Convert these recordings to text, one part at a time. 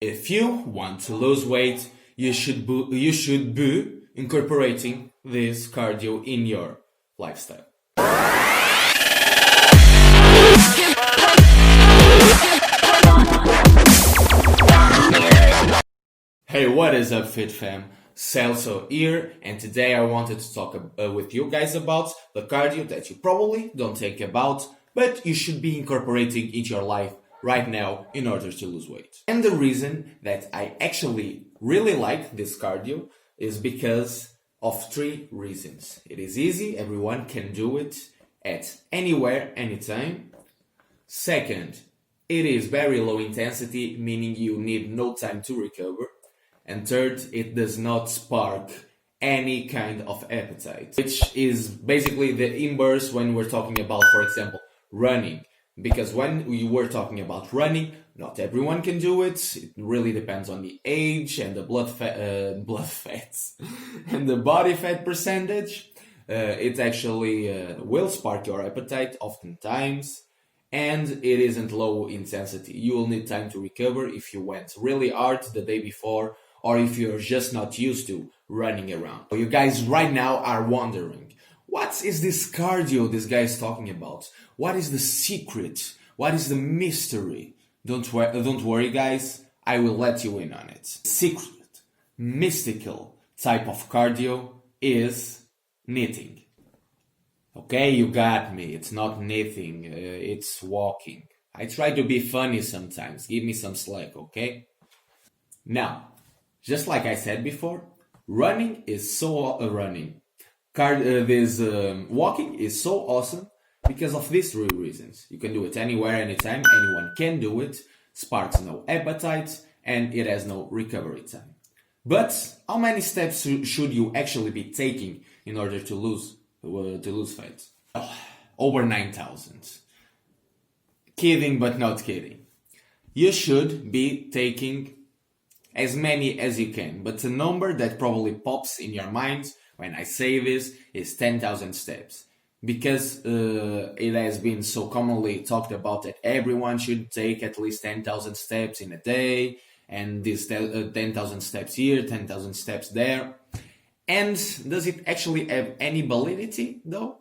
If you want to lose weight, you should be incorporating this cardio in your lifestyle. Hey, what is up, Fit Fam? Celso here, and today I wanted to talk with you guys about the cardio that you probably don't think about, but you should be incorporating into your life right now in order to lose weight. And the reason that I actually really like this cardio is because of three reasons. It is easy, everyone can do it at anywhere, anytime. Second, it is very low intensity, meaning you need no time to recover. And third, it does not spark any kind of appetite, which is basically the inverse when we're talking about, for example, running. Because when we were talking about running, not everyone can do it. It really depends on the age and the blood fats and the body fat percentage. It actually will spark your appetite oftentimes, and it isn't low intensity. You will need time to recover if you went really hard the day before, or if you're just not used to running around. So you guys right now are wondering, what is this cardio this guy is talking about? What is the secret? What is the mystery? Don't worry, guys. I will let you in on it. Secret, mystical type of cardio is knitting. Okay, you got me. It's not knitting. It's walking. I try to be funny sometimes. Give me some slack, okay? Now, just like I said before, running is so walking is so awesome because of these three reasons. You can do it anywhere, anytime. Anyone can do it. Sparks no appetite, and it has no recovery time. But how many steps should you actually be taking in order to lose fat? Over 9,000. Kidding, but not kidding. You should be taking as many as you can, but the number that probably pops in your mind when I say this is 10,000 steps, because it has been so commonly talked about that everyone should take at least 10,000 steps in a day, and this 10,000 steps here, 10,000 steps there. And does it actually have any validity though?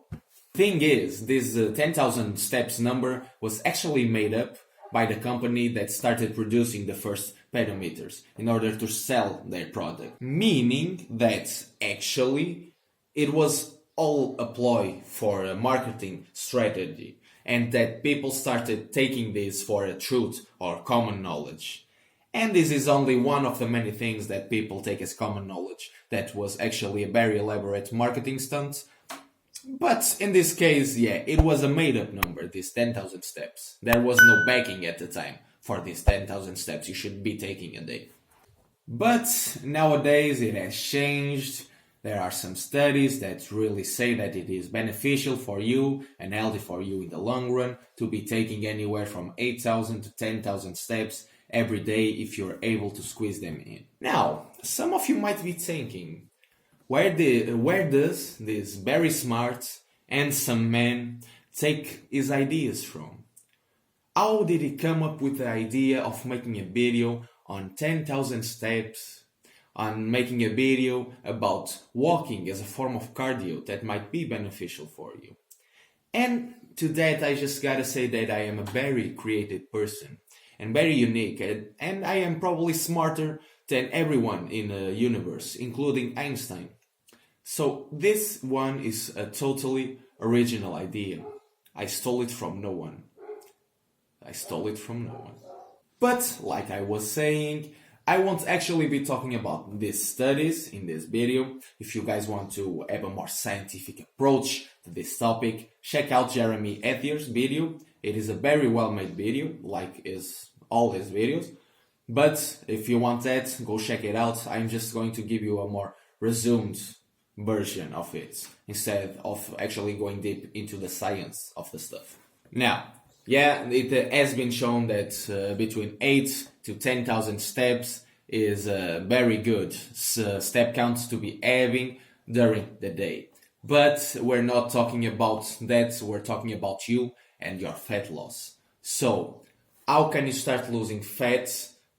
Thing is, this 10,000 steps number was actually made up by the company that started producing the first pedometers in order to sell their product. Meaning that actually it was all a ploy for a marketing strategy, and that people started taking this for a truth or common knowledge. And this is only one of the many things that people take as common knowledge that was actually a very elaborate marketing stunt. But in this case, yeah, it was a made-up number, these 10,000 steps. There was no backing at the time for these 10,000 steps you should be taking a day. But nowadays it has changed. There are some studies that really say that it is beneficial for you and healthy for you in the long run to be taking anywhere from 8,000 to 10,000 steps every day if you're able to squeeze them in. Now, some of you might be thinking, where does this very smart, handsome man take his ideas from? How did he come up with the idea of making a video on 10,000 steps, on making a video about walking as a form of cardio that might be beneficial for you? And to that, I just gotta say that I am a very creative person and very unique, and I am probably smarter than everyone in the universe, including Einstein. So this one is a totally original idea. I stole it from no one. But like I was saying, I won't actually be talking about these studies in this video. If you guys want to have a more scientific approach to this topic, check out Jeremy Ethier's video. It is a very well made video, like all his videos. But if you want that, go check it out. I'm just going to give you a more resumed version of it instead of actually going deep into the science of the stuff. Now, yeah, it has been shown that between 8 to 10,000 steps is a very good step count to be having during the day. But we're not talking about that, we're talking about you and your fat loss. So, how can you start losing fat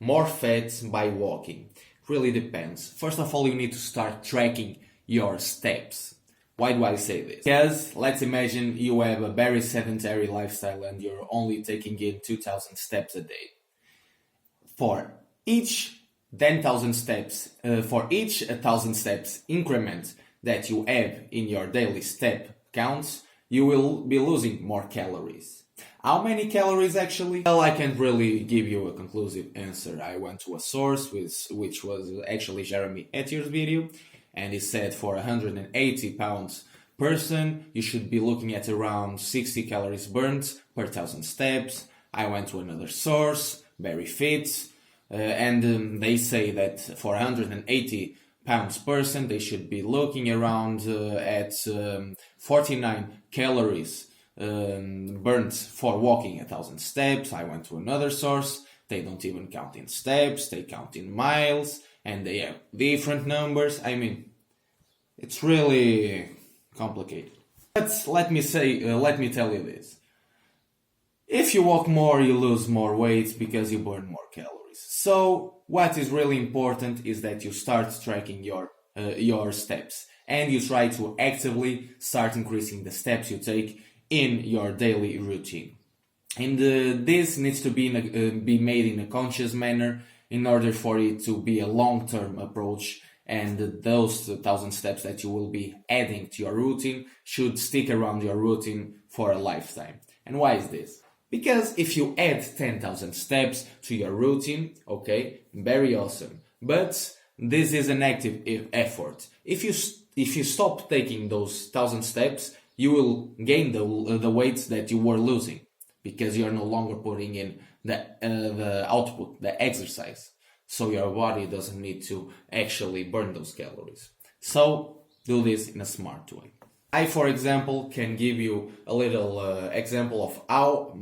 more fat by walking? It really depends. First of all, you need to start tracking your steps. Why do I say this? Because let's imagine you have a very sedentary lifestyle and you're only taking in 2,000 steps a day. For each 10,000 steps, for each 1,000 steps increment that you have in your daily step counts, you will be losing more calories. How many calories actually? Well, I can't really give you a conclusive answer. I went to a source which was actually Jeremy Ethier's video, and he said for 180 pounds person, you should be looking at around 60 calories burnt per 1,000 steps. I went to another source, Very Fit, and they say that for 180 pounds person, they should be looking around at 49 calories burnt for walking 1,000 steps. I went to another source. They don't even count in steps. They count in miles, and they have different numbers. I mean, it's really complicated. But let me tell you this. If you walk more, you lose more weight because you burn more calories. So what is really important is that you start tracking your steps, and you try to actively start increasing the steps you take in your daily routine. And this needs to be made in a conscious manner in order for it to be a long-term approach, and those 1,000 steps that you will be adding to your routine should stick around your routine for a lifetime. And why is this? Because if you add 10,000 steps to your routine, okay, very awesome. But this is an active effort. If you stop taking those 1,000 steps, you will gain the weight that you were losing, because you're no longer putting in the output, the exercise. So your body doesn't need to actually burn those calories. So do this in a smart way. I, for example, can give you a little example of how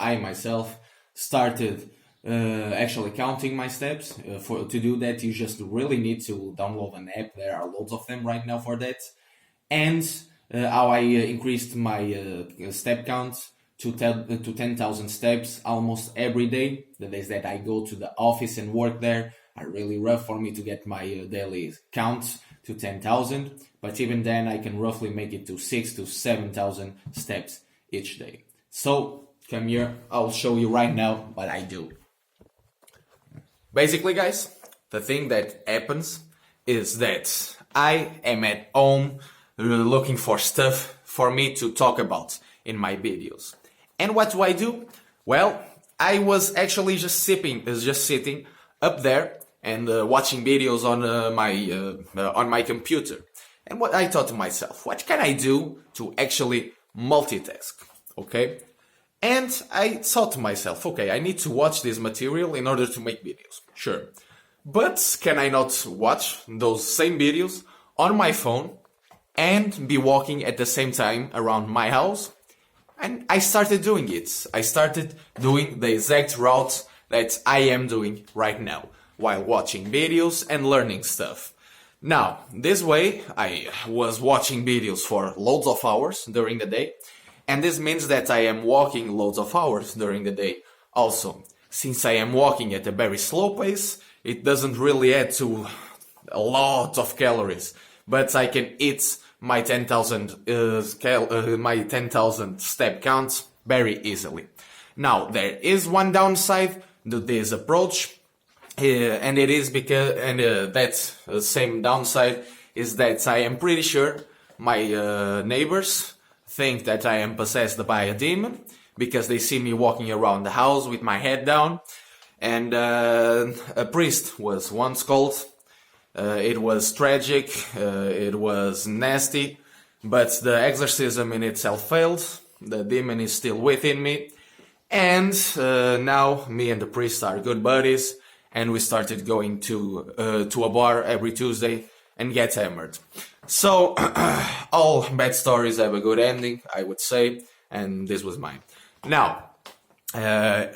I myself started actually counting my steps. To do that, you just really need to download an app. There are loads of them right now for that. And how I increased my step count to 10,000 steps almost every day. The days that I go to the office and work there are really rough for me to get my daily count to 10,000, but even then I can roughly make it to 6,000 to 7,000 steps each day. So come here, I'll show you right now what I do. Basically, guys, the thing that happens is that I am at home looking for stuff for me to talk about in my videos. And what do? Well, I was actually just sitting up there and watching videos on my computer. And what I thought to myself, what can I do to actually multitask? Okay? And I thought to myself, okay, I need to watch this material in order to make videos. Sure. But can I not watch those same videos on my phone and be walking at the same time around my house? And I started doing it. I started doing the exact route that I am doing right now, while watching videos and learning stuff. Now, this way, I was watching videos for loads of hours during the day, and this means that I am walking loads of hours during the day also. Since I am walking at a very slow pace, it doesn't really add to a lot of calories, but I can hit my 10,000 step count very easily. Now, there is one downside to this approach, and it is that same downside is that I am pretty sure my neighbors think that I am possessed by a demon, because they see me walking around the house with my head down. And a priest was once called. It was tragic, it was nasty, but the exorcism in itself failed. The demon is still within me. And now me and the priest are good buddies, and we started going to a bar every Tuesday and get hammered. So all bad stories have a good ending, I would say, and this was mine. Now, I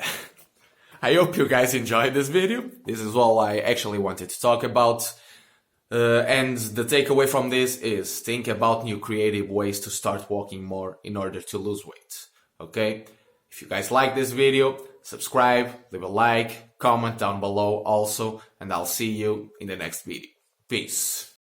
hope you guys enjoyed this video. This is all I actually wanted to talk about. And the takeaway from this is think about new creative ways to start walking more in order to lose weight. Okay? If you guys like this video, subscribe, leave a like, comment down below also, and I'll see you in the next video. Peace.